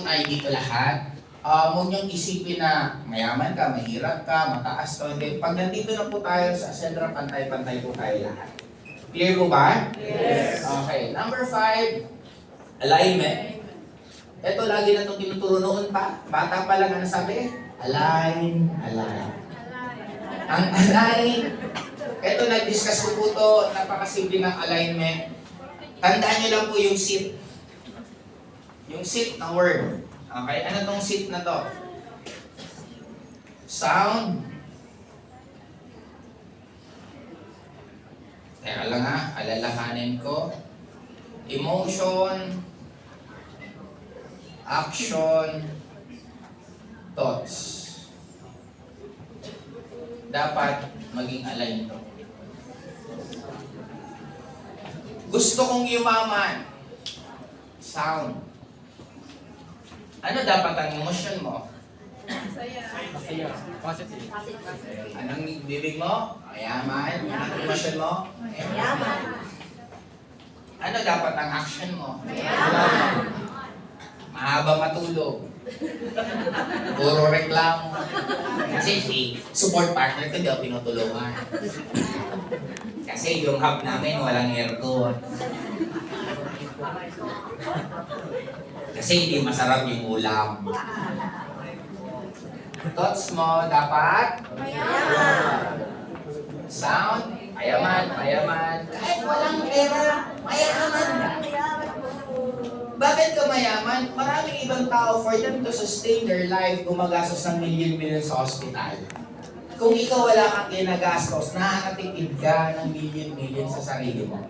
tayo dito lahat. Huwag niyong isipin na mayaman ka, mahirap ka, mataas ka. Hindi. Pag nandito na po tayo sa Ascendra, pantay-pantay po tayo lahat. Clear po ba? Yes. Okay. Number 5, alignment. Ito, lagi na itong tinuturo noon pa. Bata pa lang, ano sabi? Align, align. Ang align, ito, nag-discuss ko po ito, napakasimple ng alignment. Tandaan niyo lang po yung seat. Yung seat na word. Okay, ano tong seat na to? Sound. Teka lang ha, alalahanin ko. Emotion. Action. Thoughts. Dapat maging align to. Gusto kong yumaman. Sound. Ano dapat ang emotion mo? Masaya. Positive. Anong bibig mo? Mayaman. Anong emotion mo? Mayaman. Ano dapat ang action mo? Mayaman. Mahaba matulog. Puro reklamo. Kasi si support partner ko hindi ako pinutulungan. Kasi yung hub namin walang aircon. Kasi hindi masarap yung ulam. Thoughts mo dapat? Mayaman. Sound? Mayaman, mayaman. Kahit walang pera, mayaman. Bakit ka mayaman? Maraming ibang tao, for them to sustain their life, gumagastos ng milyon-milyon sa hospital. Kung ikaw wala kang ginagastos, nakakatipid ka ng milyon-milyon sa sarili mo.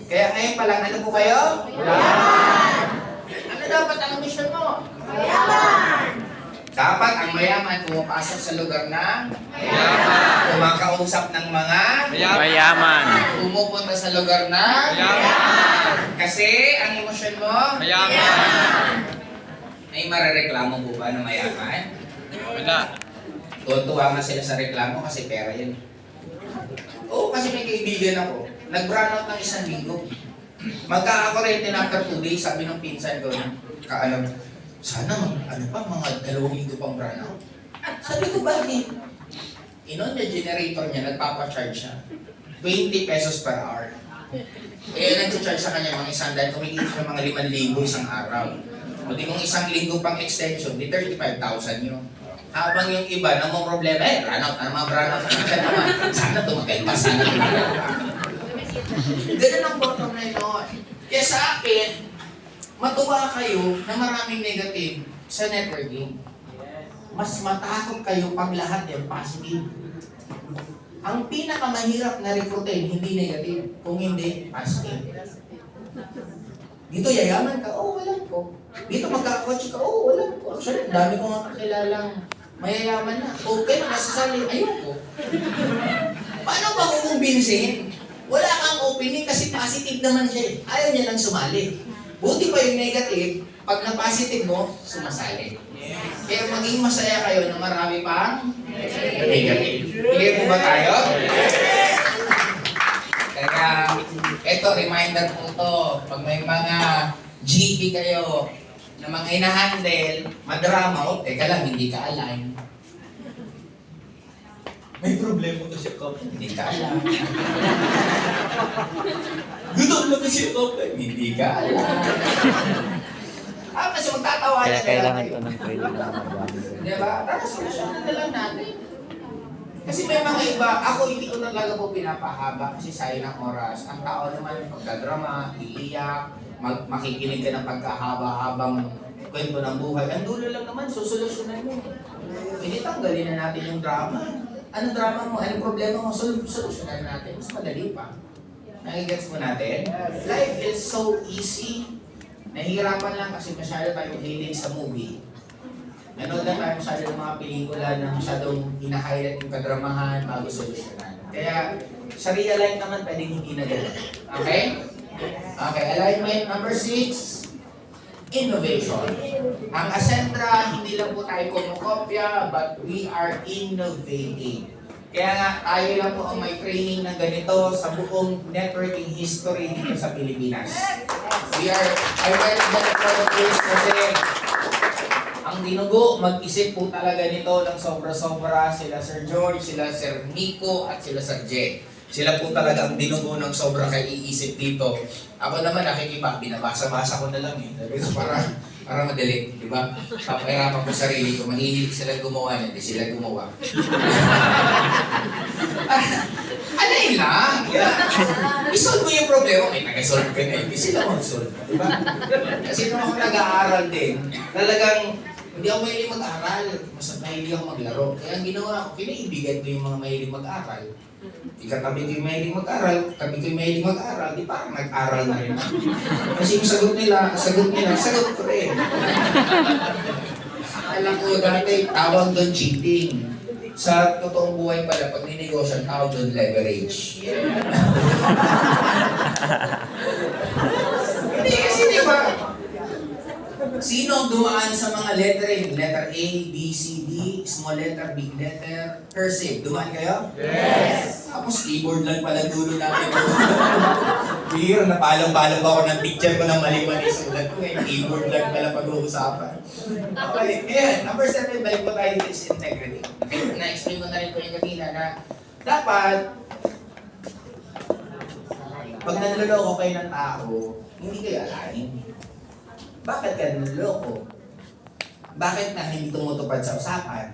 Kaya ngayon pa lang, ano po kayo? Mayaman. Ano dapat ang mission mo? Mayaman. Dapat ang mayaman pumapasok sa lugar na Mayaman. kumakausap ng mga Mayaman. pumupunta sa lugar na Mayaman. kasi ang emosyon mo Mayaman. ay marereklamo po ba na mayaman? Wala. Tuwa nga sila sa reklamo kasi pera yun. Oo, kasi may kaibigan ako. Nag-run out ng 1 linggo. Magkakakurente na after 2 days, sabi ng pinsan ko, sana mga 2 linggo pang run out. Sabi ko, bakit? Inon niya, generator niya, nagpapacharge siya. 20 pesos per hour. Eh, nag-charge sa kanya mga 100, kumikita siya mga 5,000 isang araw. O di kung 1 linggo pang extension, di 35,000 yun. Habang yung iba, namang problema, run out na naman. Sana tumagal pa, sana tumagal pa. Ganun ang bottom line noon. Kaya sa akin, matuwa kayo na maraming negative sa networking. Mas matakot kayo pag lahat yung positive. Ang pinakamahirap na recruitin, hindi negative. Kung hindi, positive. Dito yayaman ka, wala ko. Dito magkakotse ka, wala ko. Actually, dami ko nga kakilalang mayayaman na. Okay, nasasali, ayoko. Paano ba kukumbinsin? Wala kang opening kasi positive naman siya. Ayaw niya lang sumali. Buti pa yung negative, pag na-positive mo, sumasali. Kaya maging masaya kayo na marami pang negative. Clear po ba tayo? Kaya, eto, reminder po to. Pag may mga GP kayo na mga hinahandle, madrama, teka lang, hindi ka align. May problema kasi ako. Hindi ka alam. Gutom na kasi ako. Hindi ka alam. Kasi magtatawanan Kaya na kailangan lang ito ng training na mag-gamit. Diba? Tara, solusyonan na lang natin. Kasi may mga iba, ako hindi ko talaga po pinapahaba kasi sayang ng oras. Ang tao naman, pagkadrama, iiyak, makikinig ka ng pagkahaba-habang kwento ng buhay. Ang dulo lang naman, susolusyonan mo. Hindi tanggalin na natin yung drama. Ano drama mo? Ano problema mo? Solusyonan natin. Mas madali pa. Nakigets mo natin? Life is so easy. Nahihirapan lang kasi masyado tayong hiling sa movie. Nanood lang tayo masyado ng mga pelikula na masyadong hina-highlight yung kadramahan bago solusyonan. Kaya sa real life naman pwedeng hindi na gano'n. Okay? Okay, alignment number 6. Innovation. Ang Ascendra, hindi lang po tayo kumukopya, but we are innovating. Kaya nga, tayo lang po ang may training ng ganito sa buong networking history dito sa Pilipinas. I went to the this kasi Ang dinugo, mag-isip po talaga nito ng sobra-sobra. Sila Sir George, sila Sir Nico, at sila Sir Jet. Sila po talaga ang dinugo ng sobra kay iisip dito. Ako naman binabasa-basa ko na lang eh. Sabi ko, para madali, di ba? Papahirapan ko sarili ko, mahilig sila gumawa, hindi sila gumawa. Alay lang! I-solve mo yung problema, may nag-solve ka na, hindi sila mag-solve, di ba? Kasi nung ako nag-aaral din, talagang hindi ako mahilig mag-aral, mas mahilig ako maglaro. Kaya ang ginawa ko, kinaibigan ko yung mga mahilig mag-aral. Ikatabi ko yung mahilig mag-aral, tabi ko yung mahilig mag-aral, di parang nag-aral na rin ako. Kasi yung sagot ko rin. Alam ko dati, tawag doon cheating. Sa totoong buhay pala, pag ninegosyo, tawag doon leverage. Hindi kasi di ba? Sino ang dumaan sa mga lettering? Letter A, B, C, D, small letter, big letter, cursive. Dumaan kayo? Yes! Tapos keyboard lang pala dulo natin. Beer, napalong-palong ako ng picture ko ng mali-mali sulat ko. Keyboard lang pala pag-uusapan. Okay, ayan. Number 7, balik po tayo is integrity. Na-explain ko na rin po yung kanina na dapat pag nanloloko kayo ng tao, hindi kayo alain. Bakit ka niloloko? Bakit na hindi tumutupad sa usapan?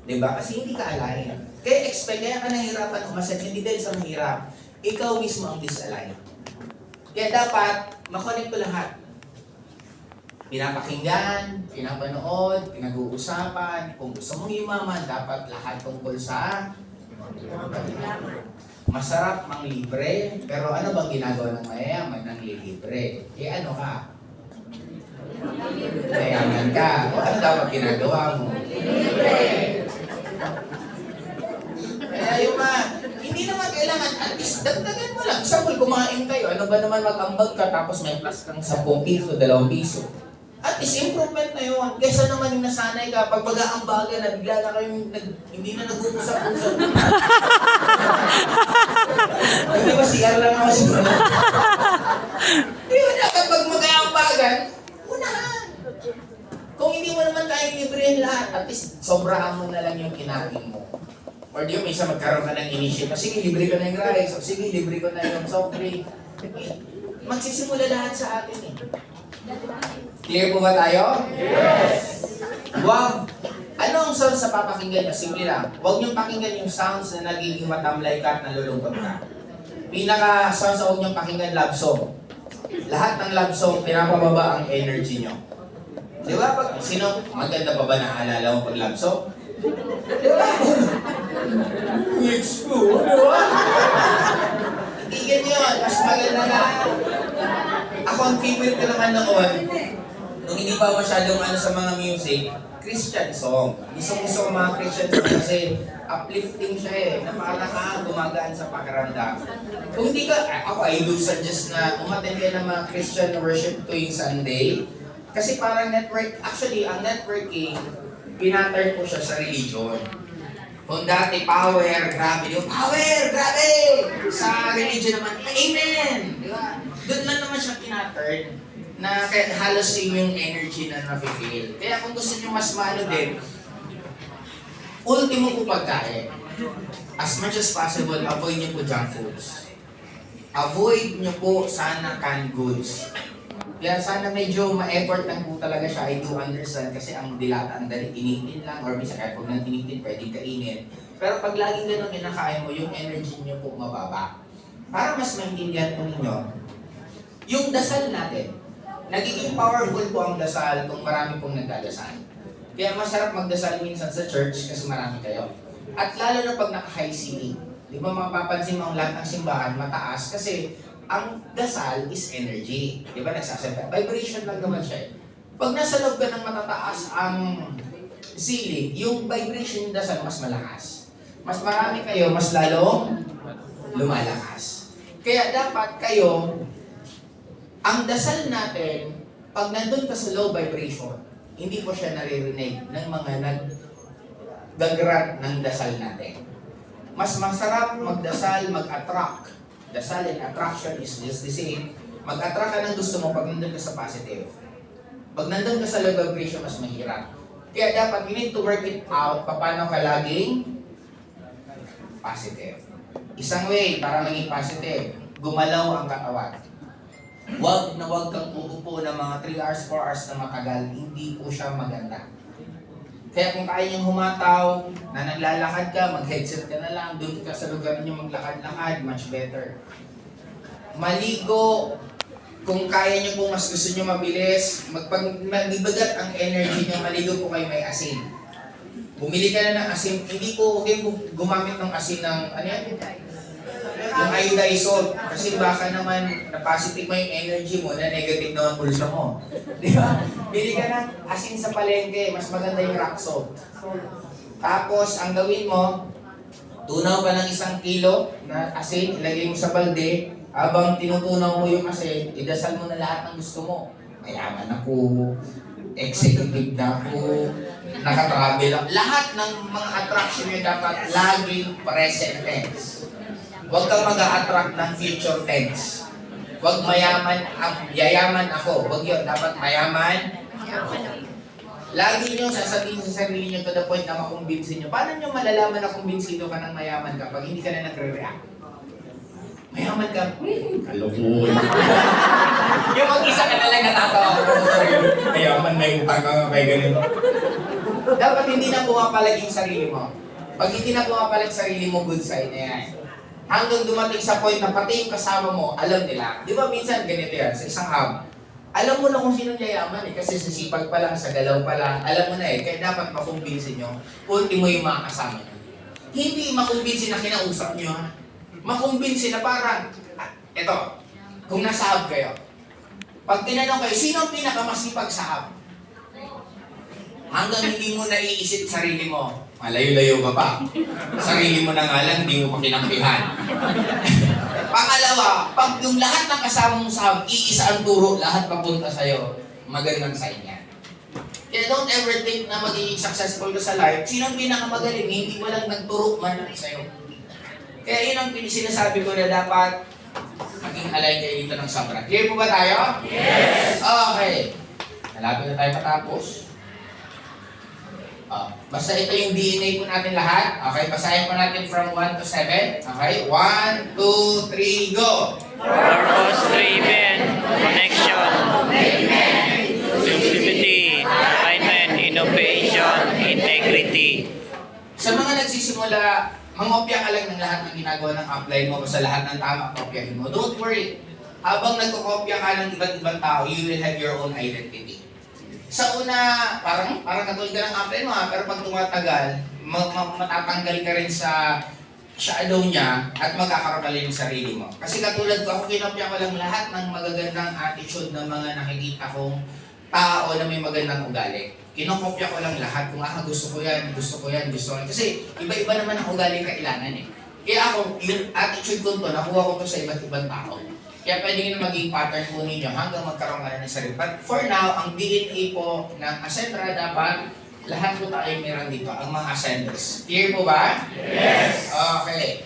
Diba? Kasi hindi ka alain. Kaya ka nahihirapan umaset, hindi dahil sa mahirap. Ikaw mismo ang disalign. Kaya dapat, makonect ko lahat. Pinapakinggan, pinapanood, pinag-uusapan. Kung gusto mong yumaman, dapat lahat tungkol sa masarap mang libre, pero ano bang ginagawa ng mayayaman ng libre? Ano ka? Mayaman ka. O ano dapat ginagawa mo? Kaya hindi naman kailangan, at least dagdagan mo lang. Example, kumain kayo, ano ba naman mag-ambag ka tapos may plus kang 10 piso, 2 piso. At least improvement na yun. Kaysa naman yung nasanay ka, pag mag-aambagan na bigla na kayong hindi na nag-uusap-usap. Hindi ba CR lang naman siguro? Di ba dapat pag mag-aambagan, unahan. Kung hindi mo naman kayang librehin lahat, at least sobrahan mo na lang yung kinain mo. Or di yung minsan magkaroon ka ng initiative, sige, libre ko na yung rice, o sige, libre ko na yung soft drink. Magsisimula lahat sa atin eh. Clear po ba tayo? Yes! Wag. Ano ang sounds sa papakinggan nyo? Simple lang. Huwag niyong pakinggan yung sounds na nagiging matamlay ka at nalulungkot ka. Pinaka-sounds na huwag niyong pakinggan, love song. Lahat ng love song, pinapababa ang energy nyo. Di ba? Sino, maganda pa ba naalala mo pag love song? Di ba? It's cool, di ba? Hindi ganyan. Mas maganda na. Ako ang favorite ko naman noon, nung hindi pa masyadong sa mga music, Christian song. Gusto ko mga Christian song kasi uplifting siya eh. Na parang gumagaan sa pakiramdam. Kung hindi ka, I do suggest na umattend ka ng mga Christian worship tuwing Sunday. Kasi parang actually, ang networking, pinattern ko siya sa religion. Kung dati, power, grabe. Sa religion naman, amen! Di ba? Doon lang naman siya pinattern na halos same yung energy na nafe-feel. Kaya kung gusto nyo mas maano din, ultimo po pagkain. As much as possible, avoid nyo po junk foods. Avoid nyo po sana canned goods. Kaya sana medyo ma-effort lang po talaga siya. I do understand kasi ang dilata, ang dali, initin lang, or minsan kahit huwag nang initin, pwedeng kainin. Pero pag laging ganun kinakain mo, yung energy nyo po mababa. Para mas maintindihan po ninyo, yung dasal natin, nagiging powerful po ang dasal kung marami pong nagdadasal. Kaya masarap magdasal minsan sa church kasi marami kayo. At lalo na pag naka-high ceiling. Di ba mapapansin mo ang lahat ng simbahan mataas kasi ang dasal is energy. Di ba nagsasalita? Vibration lang naman siya. Pag nasa loob ka ng matataas ang ceiling, yung vibration ng dasal mas malakas. Mas marami kayo, mas lalong lumalakas. Kaya dapat kayo, ang dasal natin, pag nandun ka sa low vibration, hindi po siya naririnig ng mga nag-grant ng dasal natin. Mas masarap magdasal, mag-attract. Dasal and attraction is just the same. Mag-attract ka ng gusto mo pag nandun ka sa positive. Pag nandun ka sa low vibration, mas mahirap. Kaya dapat you need to work it out paano ka laging positive. Isang way para maging positive, gumalaw ang katawan. Huwag na huwag kang uupo ng mga 3 hours, 4 hours na matagal, hindi po siya maganda. Kaya kung kaya niyong humataw, na naglalakad ka, mag-headset ka na lang, doon ka sa lugar niyo maglakad-lakad, much better. Maligo, kung kaya niyo po mas gusto niyo mabilis, magibagat ang energy niyo, maligo po kayo may asin. Bumili ka na ng asin, hindi po okay gumamit ng asin ng, ano yan? Yung iodized salt. Kasi baka naman na-positive mo yung energy mo, na negative naman pulsa mo. Di ba? Bili ka ng asin sa palengke, mas maganda yung rock salt. Tapos, ang gawin mo, tunaw ka ng 1 kilo na asin, ilagay mo sa balde, habang tinutunaw mo yung asin, idasal mo na lahat ng gusto mo. Mayaman ako, executive na ako, nakatravel ako. Lahat ng mga attraction nyo dapat laging present tense. Huwag kang mag-a-attract ng future tense. Huwag yayaman ako. Huwag yun, dapat mayaman. Lagi nyo sasabihin sa sarili nyo to the point na makumbinsin nyo. Paano nyo malalaman na kumbinsido ka ng mayaman ka pag hindi ka na nagre-react? Mayaman ka, kalokohan. Yung mag-isa ka na lang natatawa ko. Mayaman, may utang ka, may ganito. Dapat hindi na pumapalag yung sarili mo. Pag hindi na pumapalag sarili mo, good sign na yan. Hanggang dumating sa point na pati yung kasama mo, alam nila. Di ba minsan ganito yan, sa isang hub, alam mo na kung sino yayaman eh, kasi sa sipag pa lang, sa galaw pa lang, alam mo na eh, kaya dapat makumbinsin nyo, ultimo yung mga kasama nyo. Hindi makumbinsin na kinausap nyo, ha? Makumbinsin na parang, eto, kung nasa hub kayo, pag tinanong kayo, sino ang pinakamasipag sa hub? Hanggang hindi mo naiisip sarili mo, malayo-layo ka pa. Sarili mo na nga lang, hindi mo pa kinampihan. Pangalawa, pag yung lahat ng kasama mo sa hub, iisa ang turo, lahat papunta sa'yo, magandang sign yan. Kaya don't ever think na magiging successful ka sa life. Sino ang pinakamagaling? Hindi mo lang nagturo man lang sa'yo. Kaya yun ang sinasabi ko na dapat maging align kayo dito ng sobra. Clear po ba tayo? Yes! Okay. Malapit na tayo matapos. Basta ito yung DNA po natin lahat. Okay, basahin po natin from 1 to 7. Okay, 1, 2, 3, go! Purpose-driven connection, inclusivity, alignment, innovation, integrity. Sa mga nagsisimula, mangopya ka lang ng lahat ng ginagawa ng upline mo sa lahat ng tama, kopyahin mo. Don't worry. Habang nagkokopya ka ng iba't ibang tao, you will have your own identity. Sa una, parang katulad ka ng upline mo ha, pero pag tumatagal, matatanggal ka rin sa shadow niya at magkakaroon ka rin ng sarili mo. Kasi katulad ko, ako kinopya ko lang lahat ng magagandang attitude ng mga nakikita kong tao na may magandang ugali. Kinokopya ko lang lahat kung gusto ko yan. Kasi iba-iba naman ang ugali kailangan eh. Kaya ako, yung attitude ko to, nakuha ko to sa iba't ibang tao. Kaya pwede nyo maging pattern po ninyo hanggang magkaroon ka na ng sarili. But for now, ang DNA po ng Ascendra dapat lahat po tayo meron dito, ang mga Ascenders. Clear po ba? Yes! Okay.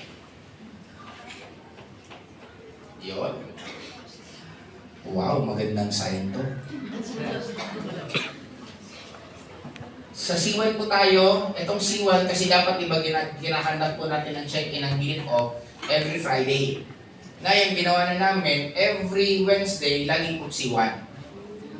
Yun. Wow, magandang sign to. Sa C1 po tayo, itong C1 kasi dapat iba kinakandak po natin ang check-in ng meeting off every Friday. Ngayon, ginawa na namin, every Wednesday, laging po C1.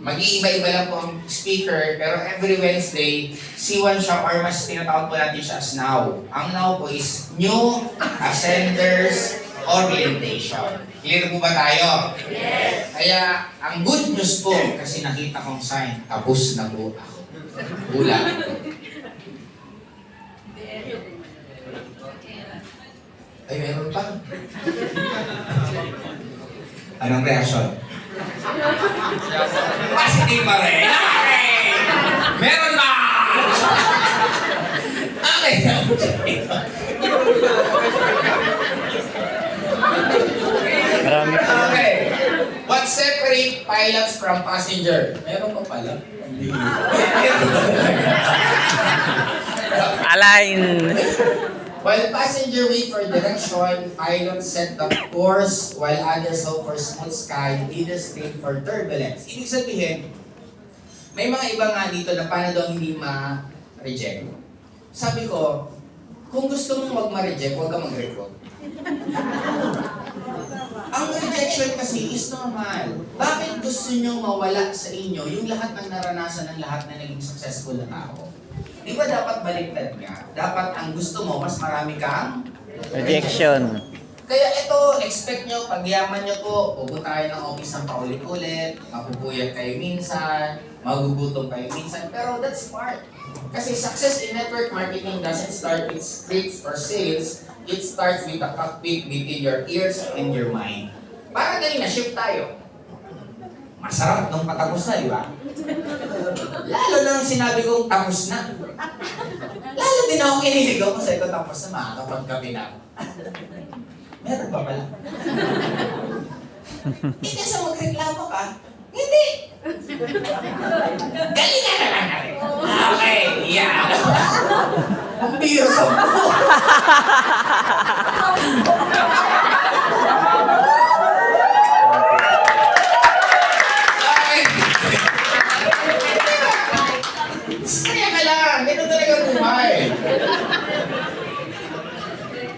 Mag-iiba-iba lang po ang speaker, pero every Wednesday, C1 siya or mas tinatawag po natin siya as Now. Ang Now po is New Ascenders Orientation. Clear po ba tayo? Yes! Kaya, ang good news po, kasi nakita kong sign, tapos na po ako. Ulang. Ay, meron pa. Anong reaction? Positive pa rin! Okay! Meron pa! Okay! Marami pa. Okay. What separate pilots from passenger? Meron pa pala. Align. While passenger wait for direction, pilots set the course while others hope for smooth sky, leaders train for turbulence. Ibig sabihin, May mga iba nga dito na paano daw hindi ma-reject. Sabi ko, kung gusto mong wag ma-reject, wag ka mag-recruit. Ang rejection kasi is normal. Bakit gusto nyo mawala sa inyo yung lahat ng naranasan ng lahat na naging successful na tao? Di ba dapat baliktad nga? Dapat ang gusto mo, mas marami kang Rejection. Kaya ito, expect nyo, pag yaman nyo po, pupunta kayo ng office ng paulit-ulit, mapupuyat kayo minsan, magugutom kayo minsan, pero that's part. Kasi success in network marketing doesn't start with scripts or sales, it starts with a cockpit between your ears and your mind. Para ganyan na, shift tayo. Masarap nung patapos na, di ba? Lalo na nung sinabi kong tapos na. Lalo din ako kiniligaw kasi ito tapos na, makakapagkape na ako. Meron ba pala? Kasi magreklamo ka, hindi. Galingan na lang natin. Okay, yeah. Ang biro sa buho. Okay. Kaya ka lang, ganun talaga buhay.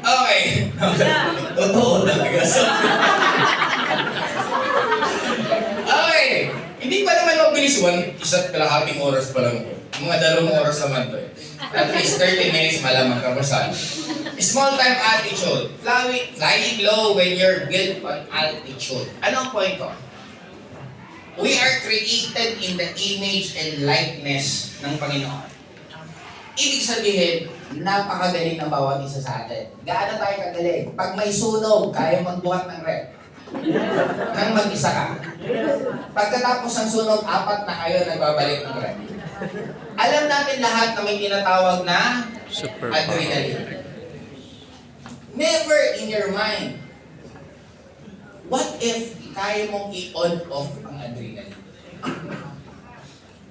Okay. Totoo talaga. Okay. Hindi pa naman mabilis. Isa't kalahating oras pa lang ito. Mga 2 oras naman ito. At least 30 minutes malamang kapasan. Small time attitude. Flying low when you're built on altitude. Ano ang point ko? We are created in the image and likeness ng Panginoon. Ibig sabihin, napakagaling ng bawat isa sa atin. Gaano tayo kagaling? Pag may sunog, kaya magbuhat ng rep. Nang mag-isa ka. Pagkatapos ng sunog, 4 na kayo nagbabalik ng rep. Alam natin lahat na may tinatawag na Super adrenaline. Never in your mind, what if kaya mong i-on off ang adrenaline?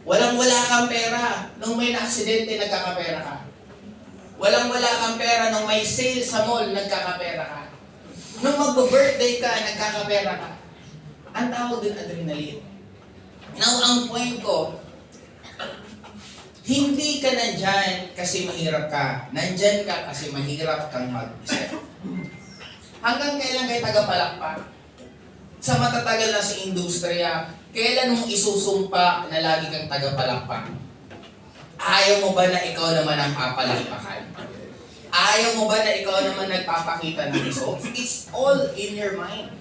Walang-wala kang pera. Nung may na-aksidente, nagkakapera ka. Walang-wala kang pera. Nung may sale sa mall, nagkakapera ka. Nung mag-birthday ka, nagkakapera ka. Ang tawag din adrenaline. Now, ang point ko, hindi ka nandyan kasi mahirap ka. Nandyan ka kasi mahirap kang mag-isip. Hanggang kailan kayo tagapalakpak? Sa matatagal na sa industriya, kailan mo isusumpa na lagi kang tagapalakpak? Ayaw mo ba na ikaw naman ang papalakpakan? Ayaw mo ba na ikaw naman nagpapakita ng results? It's all in your mind.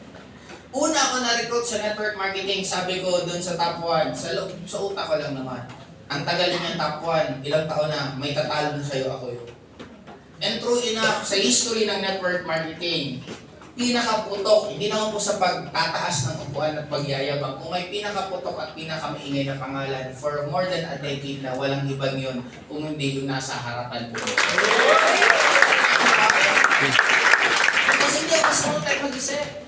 Una ako na-recruit sa network marketing, sabi ko dun sa top 1, sa utak ko lang naman. Ang tagal niya top 1, ilang taon na, may tatalo na sa'yo ako yun. And true enough, sa history ng network marketing, pinakaputok, hindi naman po sa pagtataas ng upuan at pagyayabang, kung may pinakaputok at pinakamaingay na pangalan for more than a decade na walang ibang yun kung hindi yung nasa harapan po. Kasi hindi ako small time mag-isip.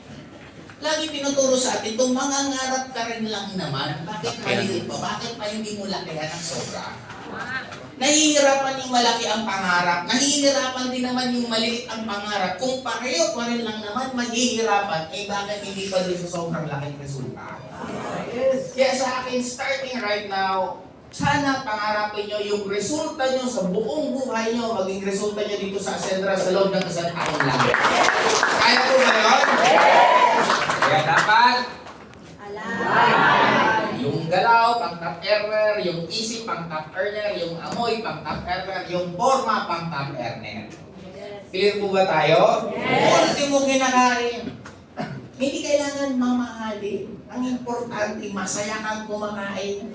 Lagi tinuturo sa atin, kung mangangarap ka rin lang naman, bakit maliit pa? Bakit pa hindi mo lakihan ng sobra? Nahihirapan yung malaki ang pangarap. Nahihirapan din naman yung maliit ang pangarap. Kung pareho pa rin lang naman mahihirapan, eh bakit hindi pa rin sa sobrang laking resulta? Kaya sa akin, starting right now, sana pangarapin nyo yung resulta nyo sa buong buhay nyo, maging resulta nyo dito sa Ascendra sa loob ng 1 taon lang. Kaya po ba yun? Kaya dapat, yung galaw, pang top earner, yung isip, pang top earner, yung amoy, pang top earner, yung forma, pang top earner. Clear po ba tayo? Yes! Ultimo kinakain. Hindi kailangan mamahalin. Ang importante, masaya kang kumakain.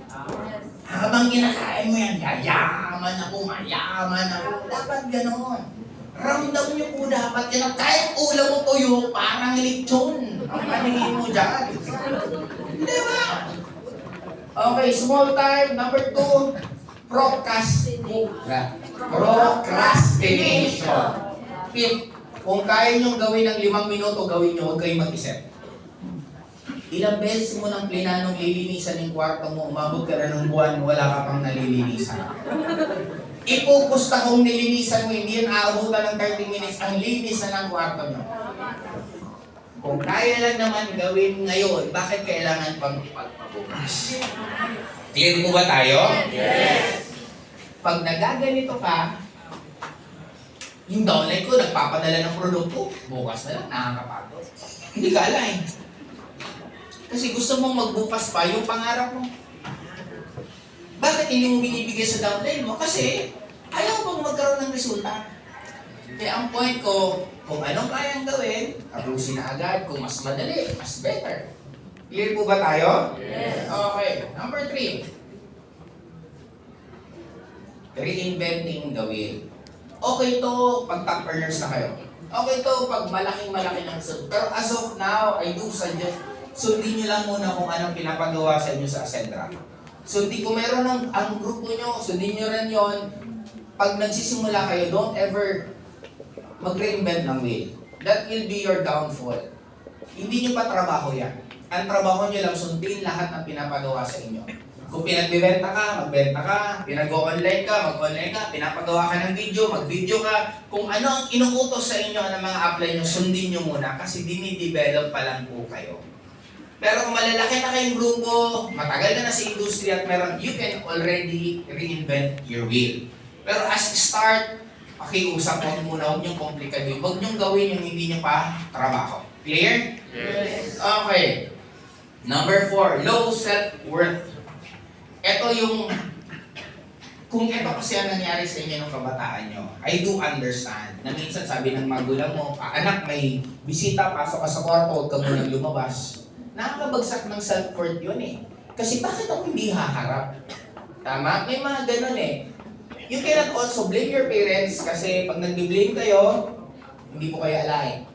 Habang kinakain mo yan, yayaman ako, mayaman ako. Dapat gano'n. Ramdam niyo po dapat yan. Kahit ulam mo tuyo, parang lechon. Ang paningin mo dyan. Di ba? Okay, small time. Number 2, procrastination. Fifth, kung kaya niyong gawin ng 5 minuto, gawin niyo, huwag kayong mag-isip. Ilang beses mo ng plinanong lilinisan yung kwarto mo, umabot ka na ng buwan, wala ka pang nalilinisan. Ipokus na kung nilinisan mo, hindi yan aabutan ng 30 minutes, ang linis na ng kwarto niyo. Kung kaya lang naman gawin ngayon, bakit kailangan pang ipagpabukas? Clear po ba tayo? Yes! Pag nagaganito ka, yung downline ko, nagpapadala ng produkto, bukas na lang, nakakapagod. Hindi ka align. Kasi gusto mong magbukas pa yung pangarap mo. Bakit hindi mo binibigay sa downline mo? Kasi ayaw mong magkaroon ng resulta. Kaya ang point ko, kung anong kayang gawin, abusin na agad. Kung mas madali, mas better. Clear po ba tayo? Yes. Okay. Number 3. Reinventing the wheel. Okay to pag top earners na kayo. Okay to pag malaking-malaki ng result. Pero as of now, I do suggest, sundin nyo lang muna kung anong pinapagawa sa inyo sa Ascendra. Sundi, kung meron ang grupo nyo, sundin nyo rin yon. Pag nagsisimula kayo, don't ever mag-reinvent ng wheel. That will be your downfall. Hindi nyo pa trabaho yan. Ang trabaho nyo lang, sundin lahat ng pinapagawa sa inyo. Kung pinagbibenta ka, magbenta ka. Pinag-online ka, mag-online ka. Pinapagawa ka ng video, mag-video ka. Kung ano ang inuutos sa inyo ng mga apply nyo, sundin nyo muna kasi dinidevelop pa lang po kayo. Pero kung malalaki na kayong grupo, matagal na sa industry at meron, you can already reinvent your wheel. Pero as start, pakiusap mo muna, huwag niyong komplikado. Huwag niyong gawin yung hindi niyo pa trabaho. Clear? Yes. Okay. Number 4, low self-worth. Ito yung, kung ito kasi ang nangyari sa inyo ng kabataan nyo, I do understand na minsan sabi ng magulang mo, anak, may bisita, pasok ka sa kwarto, huwag ka munang lumabas. Nakakabagsak ng self-worth yun eh. Kasi bakit ako hindi haharap? Tama? May mga ganun eh. You cannot also blame your parents kasi pag nag-blame kayo, hindi po kayo align.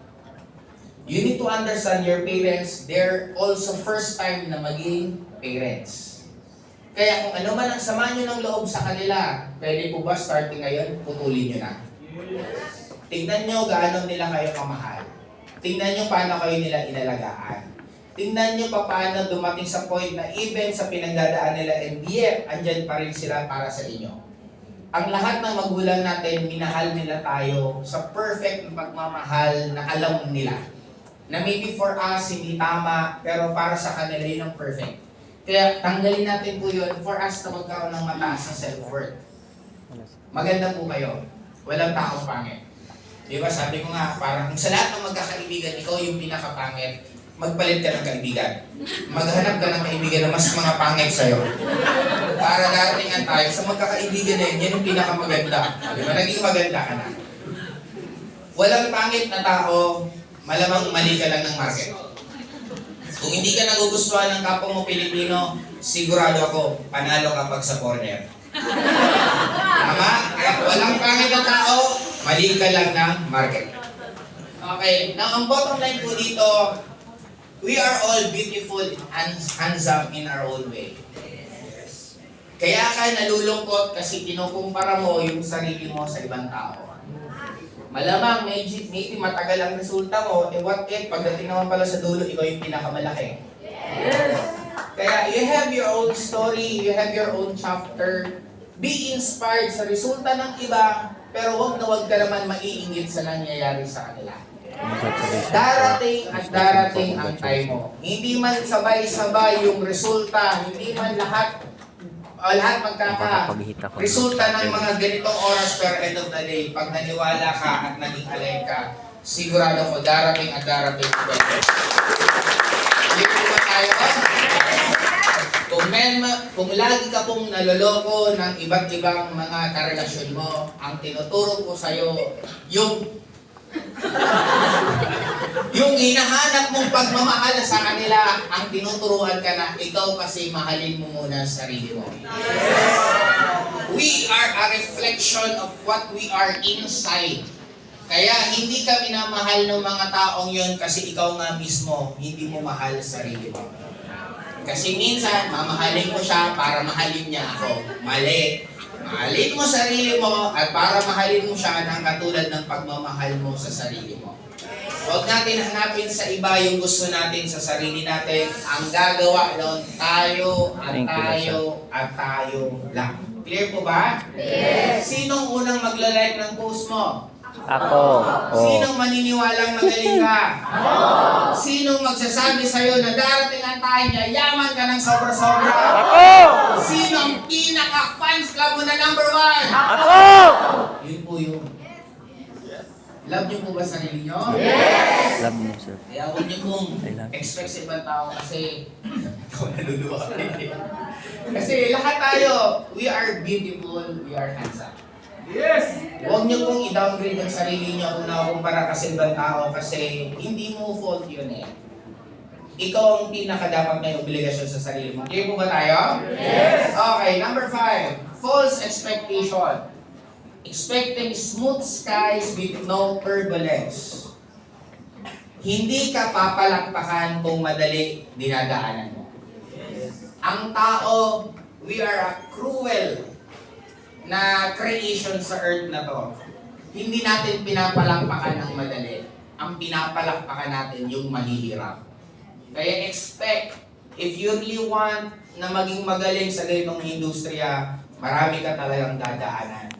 You need to understand your parents, they're also first time na maging parents. Kaya kung ano man ang sama nyo ng loob sa kanila, pwede po ba starting ngayon, putulin nyo na? Tingnan nyo gaano nila kayo kamahal. Tingnan nyo paano kayo nila inalagaan. Tingnan nyo pa paano dumating sa point na even sa pinagdadaan nila and yet, andyan pa rin sila para sa inyo. Ang lahat ng magulang natin, minahal nila tayo sa perfect pagmamahal na alam nila. Na maybe for us, hindi tama, pero para sa kanila yun ang perfect. Kaya tanggalin natin po yun for us na magkaroon ng mataas na self-worth. Maganda po kayo. Walang taong pangit. Di ba sabi ko nga, parang sa lahat ng magkakaibigan, ikaw yung pinakapangit, magpalit ka ng kaibigan. Maghanap ka ng kaibigan na mas mga pangit sa'yo. Para daratingan tayo sa magkakaibigan na yun, yan yung pinakamaganda. Di ba? Naging maganda ka na. Walang pangit na tao, malamang mali ka lang ng market. Kung hindi ka nagugustuhan ng kapwa mo Pilipino, sigurado ako, panalo kapag sa corner. Tama? Kaya walang pangit na tao, mali ka lang ng market. Okay, now ang bottom line po dito, we are all beautiful and handsome in our own way. Kaya ka nalulungkot kasi kinukumpara mo yung sarili mo sa ibang tao. Malamang maybe matagal ang resulta mo, what if pagdating naman pala sa dulo, ikaw yung pinakamalaki. Yes. Kaya you have your own story, you have your own chapter. Be inspired sa resulta ng iba, pero huwag ka naman maiingit sa nangyayari sa kanila. Darating at darating ang time mo. Hindi man sabay-sabay yung resulta, hindi man lahat resulta ng mga ganitong oras, pero end of the day, pag naniwala ka at naging alay ka, sigurado ko darating at darating ang time. Hindi po ba tayo? Kung lagi ka pong naloloko ng iba't ibang mga karelasyon mo, ang tinuturo ko sa'yo, yung hinahanap mong pagmamahal sa kanila, ang tinuturuan ka na, ikaw kasi mahalin mo muna sa sarili mo. We are a reflection of what we are inside. Kaya hindi ka minamahal ng mga taong yun kasi ikaw nga mismo, hindi mo mahal sa sarili mo. Kasi minsan, mamahalin ko siya para mahalin niya ako. Mali. Mahalin mo sarili mo at para mahalin mo siya ng katulad ng pagmamahal mo sa sarili mo. Huwag natin hanapin sa iba yung gusto natin sa sarili natin. Ang gagawa doon, tayo at tayo at tayo lang. Clear po ba? Yes. Sinong unang magla-like ng post mo? Ako. Oh. Sinong maniniwalang magaling ka? Sinong magsasabi sa'yo na darating ang time niya, yaman ka ng sobra-sobra? Ako! Sino ang pinaka-fans club mo na number 1? Ako! Yun po yun. Love niyo po ba sarili niyo? Love mo, sir. Kaya huwag niyo pong I love you. expect sa ibang tao kasi ikaw naluluwa. Kasi lahat tayo, we are beautiful, we are handsome. Yes! Huwag niyo pong i-downgrade ang sarili niyo kung nakukumpara ka sa ibang tao kasi hindi mo fault yun eh. Ikaw ang pinaka-dapat may obligasyon sa sarili mo. Clear po ba tayo? Yes! Okay, number 5. False expectation. Expecting smooth skies with no turbulence. Hindi ka papalakpakan kung madali dinadaanan mo. Ang tao, we are a cruel na creation sa earth na to. Hindi natin pinapalakpakan ng madali. Ang pinapalakpakan natin yung mahihirap. Kaya expect, if you really want na maging magaling sa ganitong industriya, marami ka talagang dadaanan.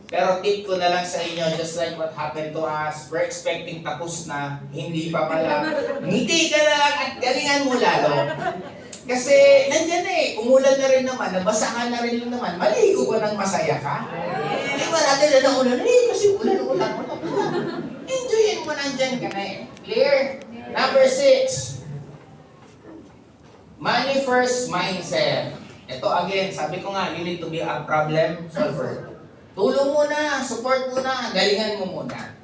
Pero tip ko na lang sa inyo, just like what happened to us, we're expecting tapos na, hindi pa pala. Ngiti ka na lang at galingan mo lalo. Kasi nandyan eh, umulan na rin naman, nabasa ka na rin naman, maligo ka ng masaya ka. Di ba natin na naulan, kasi ulan. Enjoyin mo nandyan ka na eh. Clear? Number 6. Money first mindset. Ito again, sabi ko nga, you need to be a problem solver. Tulong muna, support muna, galingan mo muna.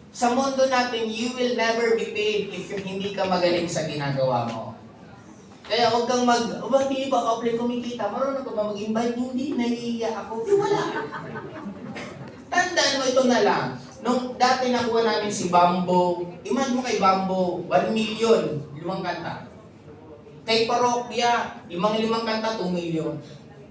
Sa mundo natin, you will never be paid if hindi ka magaling sa ginagawa mo. Kaya huwag kang hindi ba ka-apply kumikita? Marunong ka ba mag-invite? Hindi, nahihiya ako. Wala. Tandaan mo ito na lang. Nung dati nakuha namin si Bambo, imagine mo kay Bambo, 1 million, 5 kanta. Kay Parokya, 5 kanta, 2 million.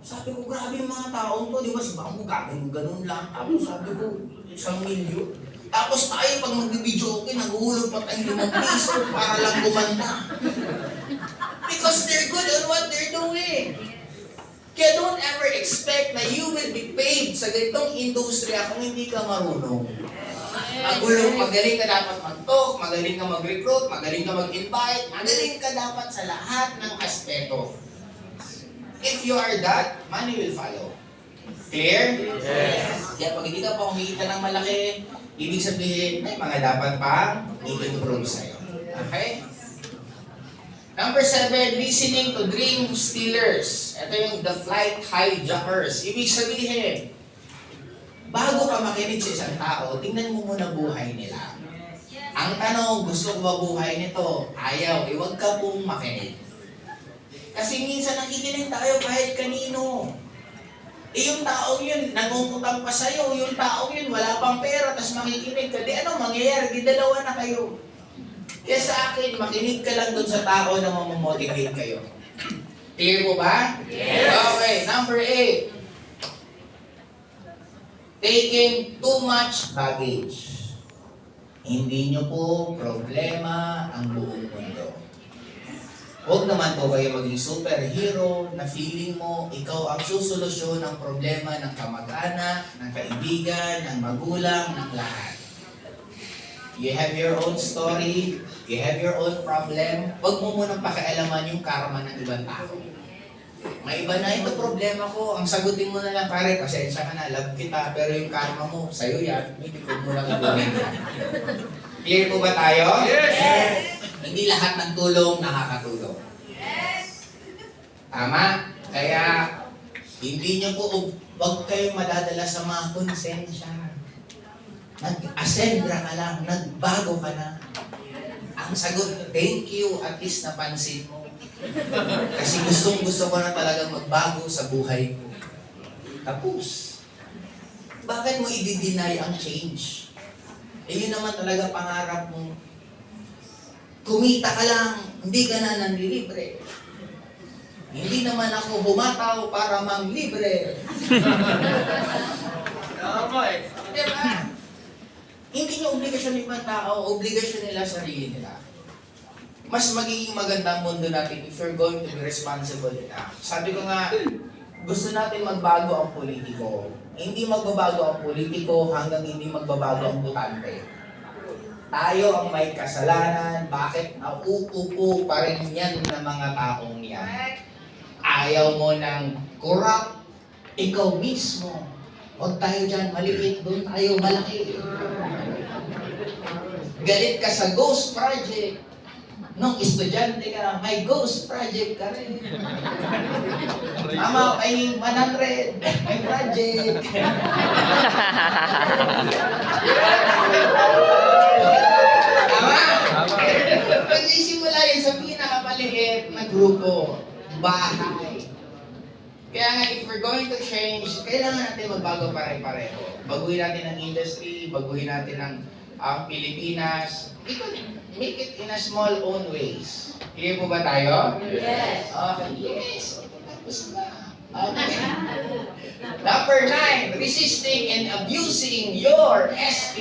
Sabi ko, grabe yung mga taon to, di ba si Bambo ganun lang. Tapos sabi ko, 1 million. Tapos tayo, pag magbibidyo okay, naguhulog pa tayo 5 piso para lang gumanda. Because they're good on what they're doing. Kaya don't ever expect na you will be paid sa ganitong industriya kung hindi ka marunong. Magaling ka dapat mag-talk, magaling ka mag-recruit, magaling ka mag-invite, magaling ka dapat sa lahat ng aspeto. If you are that, money will follow. Clear? Yes. Kaya pag hindi ka pa kumikita ng malaki, ibig sabihin, may mga dapat pang i-improve sa'yo. Okay? Number 7, listening to dream stealers. Ito yung the flight hijackers. Ibig sabihin, bago ka makinig sa isang tao, tingnan mo muna buhay nila. Ang tanong, gusto ko ba buhay nito? Ayaw, huwag ka pong makinig. Kasi minsan nakikinig tayo kahit kanino. Yung taong yun, nangungutang pa sa'yo, yung taong yun, wala pang pera, tapos makikinig ka. Di ano, mangyayari, di dalawa na kayo. Kaya sa akin, makinig ka lang dun sa tao na mamamotivate kayo. Clear mo ba? Yes! Okay, number 8. Taking too much baggage. Hindi nyo po problema ang buong mundo. Huwag naman po kayo maging superhero na feeling mo ikaw ang susolusyon ng problema ng kamag-anak, ng kaibigan, ng magulang, ng lahat. You have your own story, you have your own problem. Huwag mo munang pakialaman yung karma ng ibang tao. May iba na ito problema ko, ang sagutin mo na lang, pare, pasensya ka na, love kita, pero yung karma mo, sa'yo yan, hindi ko mo lang ibunin yan. Clear po ba tayo? Yes! Hindi lahat ng tulong nakakatulong. Yes! Tama? Kaya, hindi nyo po, huwag kayong madadala sa mga konsensya. Nag-ascendra ka lang, nagbago ka na. Ang sagot, thank you, at least napansin mo. Kasi gusto ko na talagang magbago sa buhay ko. Tapos, bakit mo i-deny ang change? Yun naman talaga pangarap mo. Kumita ka lang, hindi ka na nanlilibre. Hindi naman ako bumataw para manglibre. Tama eh. Diba? Hindi niya obligasyon ng ibang tao, obligasyon nila sarili nila. Mas magiging magandang mundo natin if you're going to be responsible enough. Sabi ko nga, gusto natin magbago ang politiko. Hindi magbabago ang politiko hanggang hindi magbabago ang botante. Tayo ang may kasalanan, bakit nauupo pa rin yan ng mga taong yan? Ayaw mo ng corrupt, ikaw mismo. Huwag tayo dyan maliit, doon tayo malaki. Galit ka sa ghost project. Nung estudyante ka, may ghost project ka rin. Tama, may 100, may project. Tama? Pag-isimula yun sa pinakamaliit na grupo, bahay. Kaya nga, if we're going to change, kailangan natin magbago pare-pareho. Baguhin natin ang industry, baguhin natin ang Pilipinas. Make it in a small own ways. Clear po ba tayo? Yes. Okay, yes. Tapos na. Okay. Number 9, resisting and abusing your SP.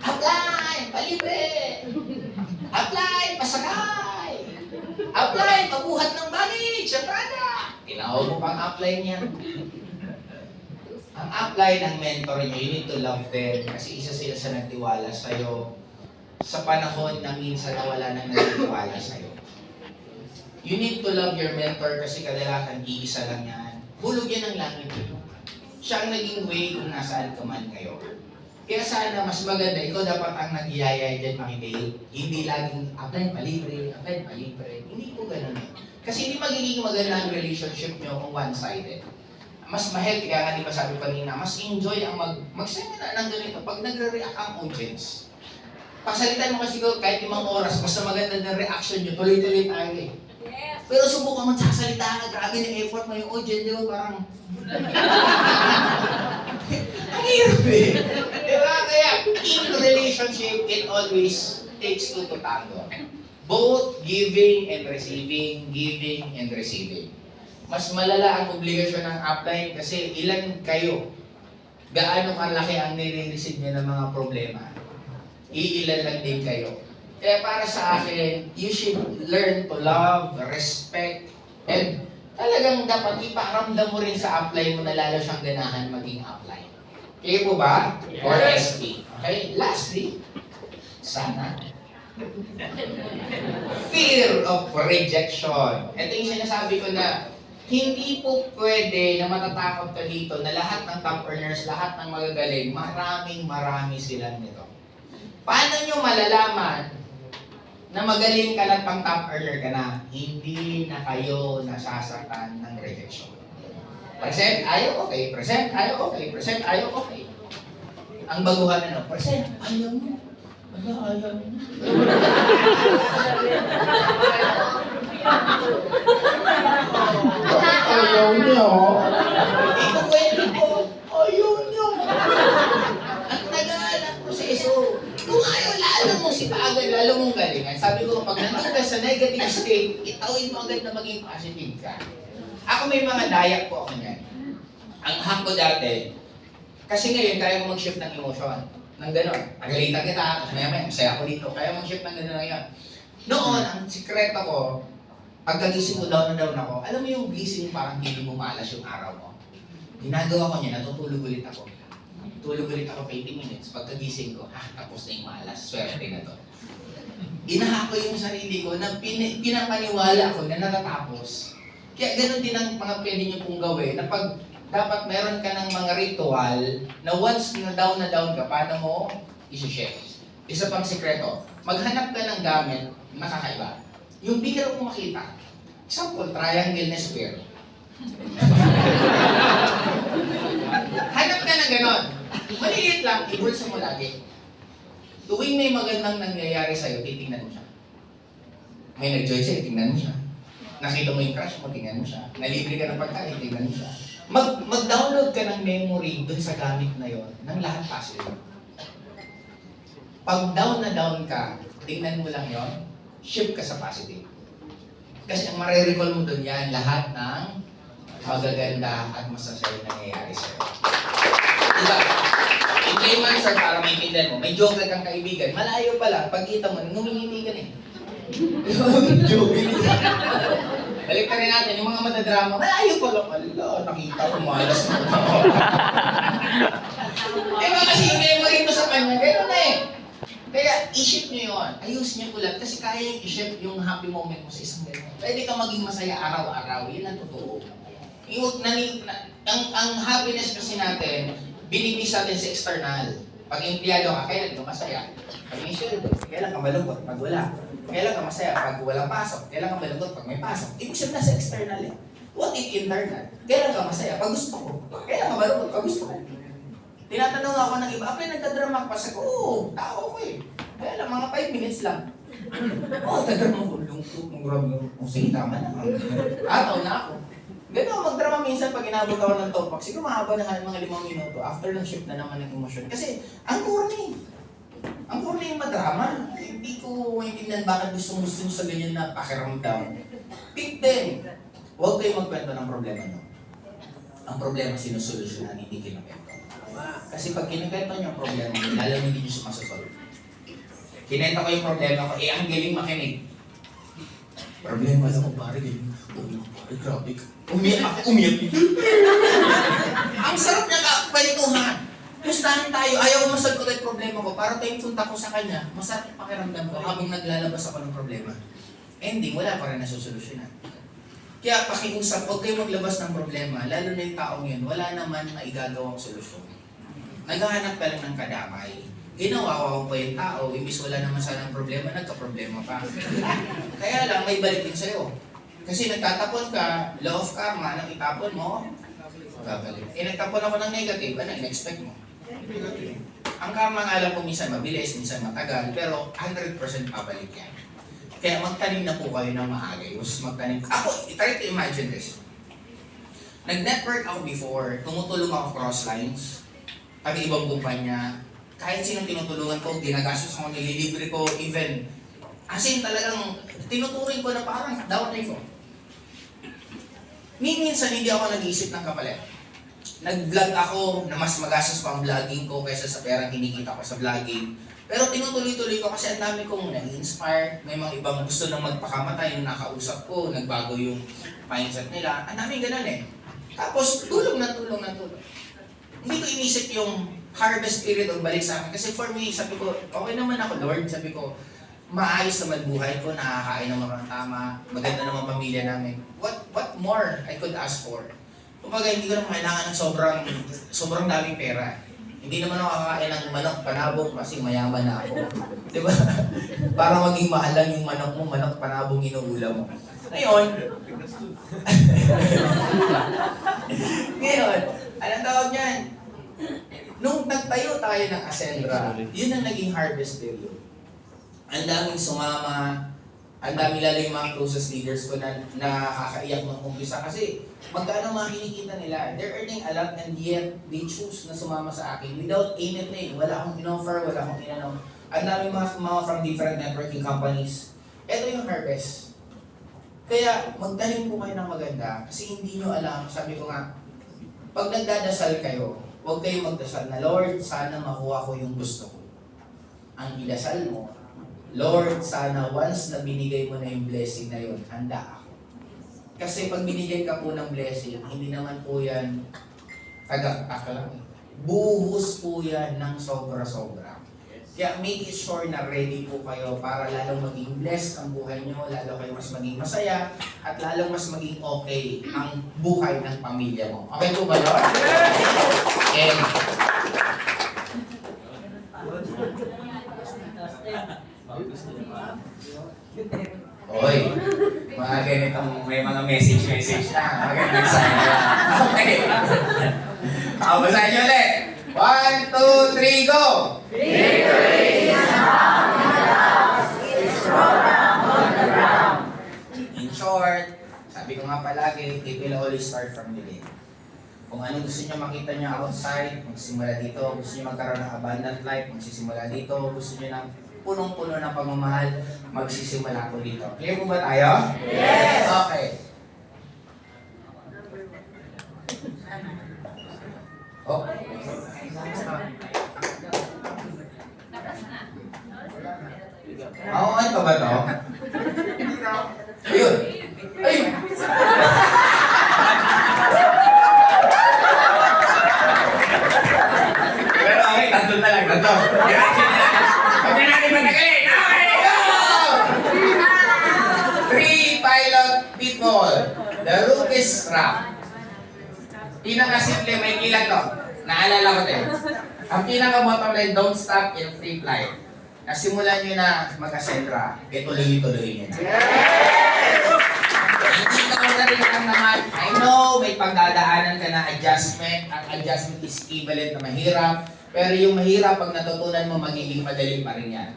Apply! Palibre! Apply! Pasakay! Apply! Pabuhat ng baggage! Sa product! Tinawag mo pang apply niya. Ang apply ng mentor niyo, you need to love them kasi isa sila sa nagtiwala sa'yo sa panahon na minsan nawala nang nagtiwala sa'yo. You need to love your mentor kasi kadalasan iisa lang yan. Hulog yan ang langit. Siya ang naging way kung nasaan ka man ngayon. Kaya sana mas maganda, ikaw dapat ang nag-iyayay dyan makinig. Hindi laging apply palibre, apply palibre. Hindi po ganun. Kasi hindi magiging maganda ang relationship nyo kung one-sided. Mas ma-healthy, kaya nga di ba sabi kanina, mas enjoy ang mag-seminar ng ganito pag nagre-react ang audience. Pasalitan mo kasi kahit 5 oras, basta maganda ng reaction nyo, tuloy-tuloy tayo eh. Yes. Pero subukan mo magsasalita ka, grabe ng effort mo yung audience, di ba? Parang... ang hirap eh. Di ba? Kaya, in relationship, it always takes two to tango. Both giving and receiving, giving and receiving. Mas malala ang obligasyon ng upline kasi ilan kayo, gaano kalaki ang nire-receive niya ng mga problema. Iilan lang din kayo. Kaya para sa akin, you should learn to love, respect, and talagang dapat iparamdam mo rin sa upline mo na lalo siyang ganahan maging upline. Kaya po ba? Or SP. Okay? Lastly, sana, fear of rejection. Ito yung sinasabi ko na hindi po pwede na matatakot ka dito na lahat ng top earners, lahat ng magagaling, marami silang nito. Paano nyo malalaman na magaling ka na pang top earner ka na? Hindi na kayo nasasaktan ng rejection. Present, ayaw, okay. Present, ayaw, okay. Present, ayaw, okay. Ang baguhan ano, present, ayaw mo. Ayaw mo. Ayaw niyo. Ito kwento ko. Ayaw niyo. Ang tagal ang proseso. Kung ayaw, lalo mo sipagan, lalo mong galingan. Sabi ko, pag nandun ka sa negative state, itawin mo agad na maging positive ka. Ako may mga dayak po ako niyan. Ang hack ko dati, kasi ngayon, kaya ko mag-shift ng emotion. Nang gano'n, nagalitan kita, tapos maya-maya, masaya ako dito. Kaya mag-shift ng gano'n na yan. Noon, ang sikreto ko, pagkagising ko down na down ako, alam mo yung gising parang hindi mo malas yung araw mo. Ginagawa ko niya, natutulog ulit ako. Tulog ulit ako 20 minutes. Pagkagising ko, tapos na yung malas, swerte na to. Inaha ko yung sarili ko na pinapaniwala ko na natatapos. Kaya gano'n din ang mga pwede niyo pong gawin na pag dapat meron ka ng mga ritual na once na down ka, paano mo isi-share? Isa pang sikreto, maghanap ka ng gamit na kakaiba. Yung bigla mo makita. Example, triangle na square. Hanap ka ng ganon. Maliliit lang, ibulsa mo lagi. Tuwing may magandang nangyayari sa'yo, titingnan mo siya. May nag-joy sa'yo, tingnan mo siya. Nakita mo yung crush mo, tingnan mo siya. Nalibre ka ng pagkain, tingnan mo siya. Mag-download ka ng memory dun sa gamit na yon ng lahat positive. Pag down na down ka, tingnan mo lang yon, shift ka sa positive. Kasi ang marirecall mo dun yan, lahat ng magaganda at masasayang nangyayari sa'yo. Diba? In layman's terms, para maintindihan mo, may joker kang kaibigan, malayo pa lang, pagkita mo, ngumingiti ka na eh. Joker. Balik ka rin natin, yung mga madadrama, malayo pa lang, ala, nakita ko malas na. Eh ba kasi yung memory mo sa kanya, gano'n na eh. Kaya i-shift nyo yun, ayusin nyo ulit, kasi kaya yung i-shift yung happy moment mo sa isang gano'n. Pwede ka maging masaya araw-araw, yun ang totoo. Ang happiness kasi natin, binibis natin sa external. Pag empleyado ka, kailan ka masaya? Pag may sweldo, kailan ka malungkot? Pag wala. Kailan ka masaya? Pag walang pasok. Kailan ka malungkot? Pag may pasok. Ibig sabihin na sa external eh. What if internal? Kailan ka masaya? Pag gusto ko. Kailan ka malungkot? Pag gusto ko. Tinatanong ako ng iba, apay nagdadrama pa sa ko. Oo, tao ko eh. Kaya lang, mga 5 minutes lang. Oo, nagdadrama ko. Lungkot, ang grabe. Kung sige, tama na. Ataw na ako. Ganun, magdrama minsan pag inabot ako ng topak. Siguro mahaba na mga 5 minuto. After ng shift na naman ng emosyon. Kasi, ang corny. Ang corny yung madrama. Hindi ko maintindihan bakit gusto nyo sa ganyan na pakiramdam. Pick them. Huwag kayo magkwento ng problema nyo. Ang problema sinusolusyonan, hindi kinukwento. Kasi pag kinukwento nyo ang problema nyo, lalo hindi nyo sumasasolve. Kinenta ko yung problema ko, ang galing makinig. Problema lang ko, pare, galing. Pare, grabe ka. Umiyak. Ang sarap niya kwentuhan. Gustahan tayo, ayaw mo masagot yung problema ko. Para tayong punta ko sa kanya, masarap yung pakiramdam ko habang naglalabas ako ng problema. Ending, wala pa rin nasusolusyonan. Kaya pakiusap, huwag kayo maglabas ng problema, lalo na yung taong yun, wala naman maigagawang solusyon. Naghahanap ka lang ng kadamay. Ginawawa ko pa yung tao, imbis wala naman sanang problema, nagka-problema pa. Kaya lang, may balik din sa'yo. Kasi nagtatapon ka, law of karma, nang itapon mo, babalik. Nagtapon ako ng negative, ano, in-expect mo? Ang karma nga alam ko minsan mabilis, minsan matagal, pero 100% pabalik yan. Kaya magtanim na po kayo ng maayos, magtanim. Ako, try to imagine this. Nag-network ako before, tumutulong ako cross lines, ibang kumpanya, kahit sinong tinutulungan ko, ginagastos ako, nililibre ko, even, as in talagang, tinuturing ko na parang downline ko. Minsan hindi ako nag-iisip ng kapalit. Nag-vlog ako na mas magastos pa ang vlogging ko kaysa sa perang kinikita ko sa vlogging. Pero tinutuloy-tuloy ko kasi ang dami kong na-inspire. May mga ibang gusto nang magpakamatay yung nakausap ko, nagbago yung mindset nila. Ang daming ganun eh. Tapos tulong na tulong. Hindi ko inisip yung harvest period o balik sa akin. Kasi for me, sabi ko, okay naman ako Lord. Sabi ko, maayos naman buhay ko, nakakain naman ng tama, maganda naman pamilya namin. What more I could ask for? Kumbaga, hindi ko naman kailangan ng sobrang daming pera. Hindi naman ako kakain ng manok panabong kasi mayaman na ako. Diba? Para maging mahal lang yung manok mo, manok panabong inuulam mo. Ngayon, anong tawag niyan? Nung nagtayo tayo ng Ascendra, yun ang naging harvest period. Ang daming sumama, ang dami lalo yung mga closest leaders ko na nakakaiyak ng umpisa kasi magkano mga kinikita nila. They're earning a lot and yet they choose na sumama sa akin without anything. Wala akong in-offer, wala akong inanong. Ang daming mga from different networking companies. Ito yung harvest. Kaya magtanim po kayo ng maganda kasi hindi nyo alam, sabi ko nga, pag nagdadasal kayo, huwag kayong magdasal na, Lord, sana makuha ko yung gusto ko. Ang idasal mo, Lord, sana once na binigay mo na yung blessing na yun, handa ako. Kasi pag binigyan ka po ng blessing, hindi naman po yan tagak-tak lang. Buhos po yan ng sobra-sobra. Kaya make it sure na ready po kayo para lalong maging blessed ang buhay nyo, lalo kayo mas maging masaya, at lalong mas maging okay ang buhay ng pamilya mo. Okay po ba, Lord? And oy, mga ganitong may mga message na. Magandang sign. Okay. Basahin nyo ulit. 1, 2, 3, go! Victory is found in the house, is rolled on the ground. In short, sabi ko nga palagi, it will always start from within. Kung ano gusto nyo makita nyo outside, magsimula dito. Gusto nyo magkaroon ng abundant life, magsisimula dito. Gusto nyo ng punong-puno ng pagmamahal, magsisimula po dito. Clear po ba tayo? Yes! Okay. Oh. Oo, ano pa ba to? Ayun. Ay! pinaka-simple, may ilan to. Naalala ko din. Ang pinaka-bottom line, don't stop in free flight. Nasimulan nyo na mag-ascendra, tuloy-tuloy nyo na. Hindi ka na rin lang naman. I know, may pagdadaanan ka na adjustment. Ang adjustment is equivalent na mahirap. Pero yung mahirap, pag natutunan mo, magiging madali pa rin yan.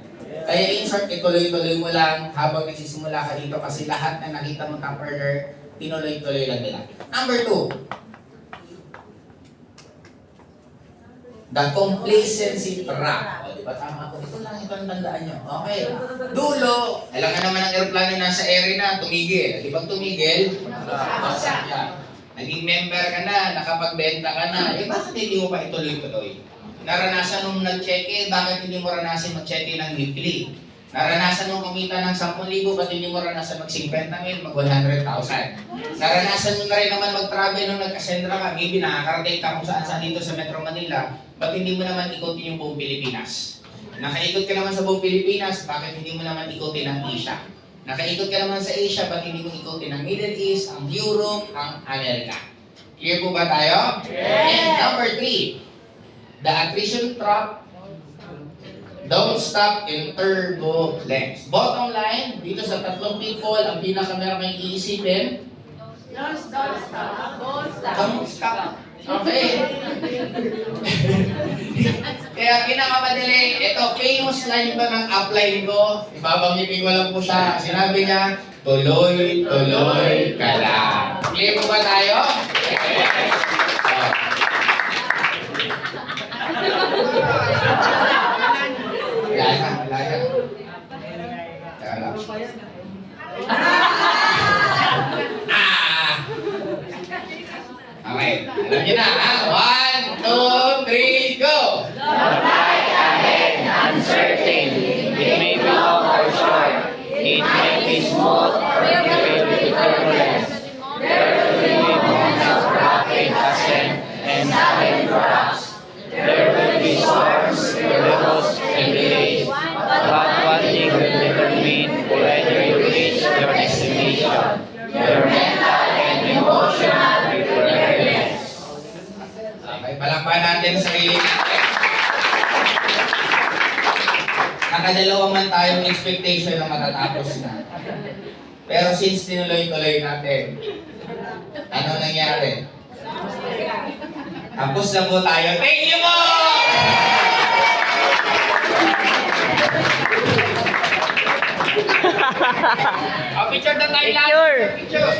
Kaya in short, ituloy-tuloy mo lang habang nagsisimula ka dito kasi lahat na nakita mo top earner, tinuloy-tuloy lang nila. Number 2, the complacency trap. O, di ba tama ako? Ito lang, ito ang tandaan nyo. Okay. Dulo, alangan naman ang aeroplano nasa area na, tumigil. Di ba tumigil? Baksak yan. Naging member ka na, nakapagbenta ka na, eh bakit hindi mo pa ituloy-tuloy? Naranasan nung nag-check-in, bakit hindi mo ranasin mag-check-in ng weekly? Naranasan nung kumita ng 10,000, bakit hindi mo ranasan mag-50,000, mag-100,000? Naranasan mo na rin naman mag-travel nung nag-ascendra ka, maybe nakakarating ka kung saan-saan dito sa Metro Manila, bakit hindi mo naman ikutin yung buong Pilipinas? Nakaikot ka naman sa buong Pilipinas, bakit hindi mo naman ikutin ang Asia? Nakaikot ka naman sa Asia, bakit hindi mo ikutin ang Middle East, ang Europe, ang Amerika? Clear po ba tayo? Yes! And number 3, the attrition trap. Don't stop in turbulence. Bottom line, dito sa tatlong pitfall, ang pinaka-meron kayong iisipin, Don't stop. don't stop. Okay. Kaya pinakamadali, ito, famous line ba ng upline ko? Ibabanggitin ko lang po siya. Sinabi niya, tuloy-tuloy ka lang. Clear po ba tayo? Wala na. Kaya lang. Okay, alam niyo na ha? 1, 2, 3, go! Uncertain. It may be long or short. It may be smooth or it may be turbulence. There will be moments of rapid ascent and sudden drops. There will be storms, ripples, and delays. But one thing will determine whether you reach your destination. Your mental and emotional preparedness. Okay, palakpan natin sa sarili natin. Nakadalawa man tayong expectation na matatapos na. Pero since tinuloy-tuloy natin, ano nangyari? Tapos na po tayo. Thank you po! Picture na tayo lahat. Picture!